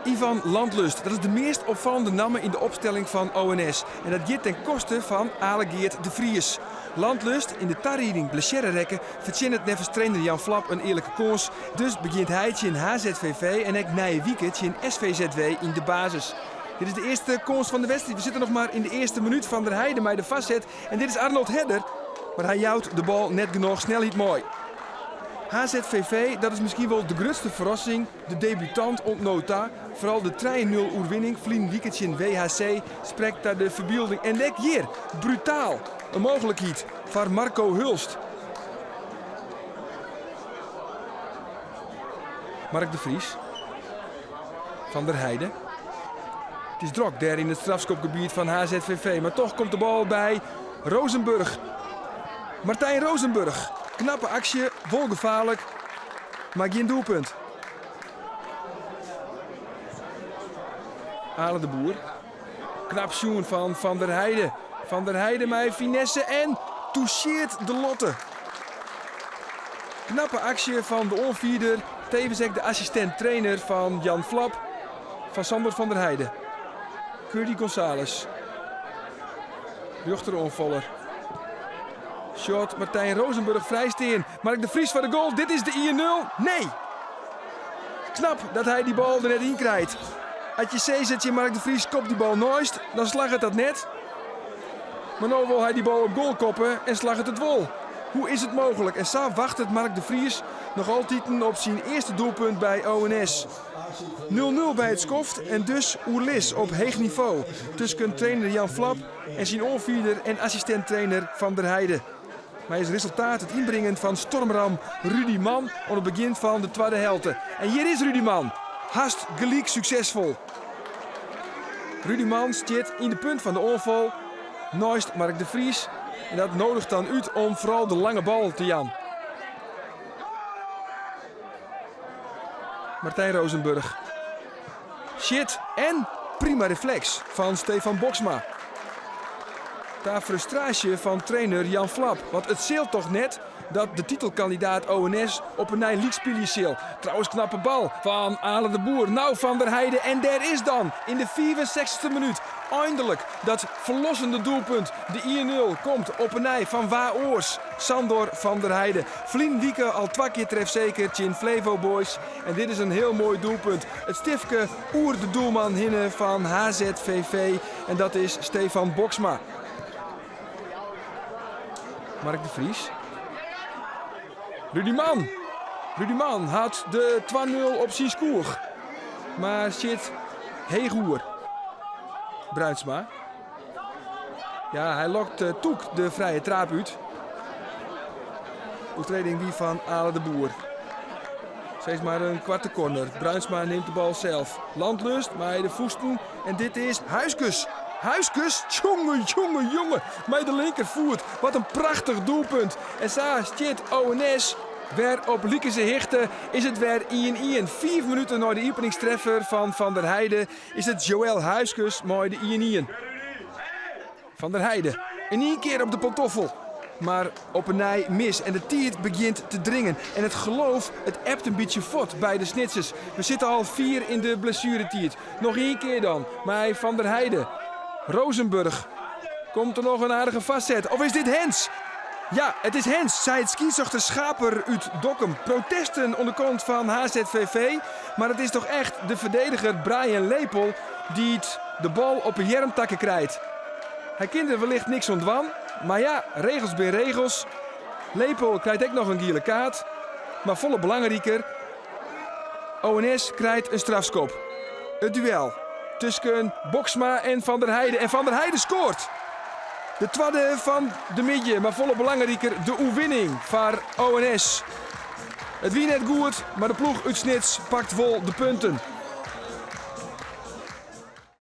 Ivan Landlust, dat is de meest opvallende naam in de opstelling van ONS. En dat gaat ten koste van Alegeert de Vries. Landlust in de tarrieding blessure rekken verzint het nevens trainer Jan Flap een eerlijke kans. Dus begint hij in HZVV en ik na een weekend in SVZW in de basis. Dit is de eerste kans van de wedstrijd. We zitten nog maar in de eerste minuut van der Heide bij de vastzet. En dit is Arnold Hedder, maar hij jouwt de bal net genoeg snelheid mooi. HZVV, dat is misschien wel de grootste verrassing. De debutant ontnota. Vooral de 3-0 oerwinning vlien weekendje in WHC spreekt daar de verbeelding. En lek hier, brutaal, een mogelijkheid voor Marco Hulst. Mark de Vries. Van der Heide. Het is druk daar in het strafschopgebied van HZVV. Maar toch komt de bal bij Rozenburg. Martijn Rozenburg. Knappe actie, volgevaarlijk, maar geen doelpunt. Ale de Boer. Knap schoen van der Heide. Van der Heide met finesse en toucheert de Lotte. Knappe actie van de onvierder. Tevens ook de assistent-trainer van Jan Flap. Van Sander van der Heide. Curdy González. Rechteronvaller. Shot Martijn Rozenburg vrijsteen. Mark de Vries voor de goal. Dit is de 1-0. Nee! Knap dat hij die bal er net in krijgt. Als je zet je Mark de Vries kopt die bal nooit, dan slag het dat net. Maar nu wil hij die bal op goal koppen en slag het wol. Hoe is het mogelijk? En zo wacht het Mark de Vries nog altijd op zijn eerste doelpunt bij ONS. 0-0 bij het skoft en dus oerlis op heeg niveau. Tussen trainer Jan Flap en zijn onvierder en assistent-trainer Van der Heide. Maar is het resultaat het inbrengen van stormram Rudy Man aan het begin van de tweede helft. En hier is Rudy Man. Haast gelijk succesvol. Rudy Man zit in de punt van de onval. Naast Mark de Vries. En dat nodigt dan uit om vooral de lange bal te jan. Martijn Rozenburg. Shit en prima reflex van Stefan Boksma. Daar frustratie van trainer Jan Flap. Want het zeelt toch net dat de titelkandidaat ONS op een league spelen zal. Trouwens knappe bal van Ale de Boer. Nou Van der Heide en daar is dan in de 64e minuut eindelijk dat verlossende doelpunt. De 1-0 komt op een nij van Waoors. Sandor Van der Heide. Vlien Wieke al 2 keer trefzeker in Flevo Boys. En dit is een heel mooi doelpunt. Het stifke oer de doelman hinne van HZVV. En dat is Stefan Boksma. Mark de Vries. Rudy Man. Rudy Man had de 2-0 op zijn skoer. Maar zit heegoer. Bruinsma. Ja, hij lokt Toek de vrije trap uit. Oetreding die van Ale de Boer. Steeds maar een kwarte corner. Bruinsma neemt de bal zelf. Landlust, maar de voesten. En dit is Huiskus. Huiskus, jongen, met de linkervoet. Wat een prachtig doelpunt. En zo zit ONS weer op Liekense Hichten. Is het weer 1-1. 4 minuten na de openingstreffer van Van der Heide is het Joël Huiskus met de 1-1. Van der Heide in 1 keer op de pantoffel. Maar op een nij mis en de tijd begint te dringen. En het geloof, het ebt een beetje fort bij de snitsers. We zitten al 4 in de blessuretijd. Nog 1 keer dan, maar Van der Heide. Rozenburg. Komt er nog een aardige vastzet? Of is dit Hens? Ja, het is Hens, zei het skizochter Schaper uit Dokkum. Protesten onder kant van HZVV. Maar het is toch echt de verdediger Brian Lepel die de bal op een jermtakken krijgt. Hij kent er wellicht niks ontwan. Maar ja, regels bij regels. Lepel krijgt ook nog een gele kaart. Maar volle belangrijker. ONS krijgt een strafschop. Het duel tussen Boksma en Van der Heide. En Van der Heide scoort. De tweede van de midje, maar volle belangrijker de oewinning voor ONS. Het wie net goed, maar de ploeg uit Snits pakt vol de punten.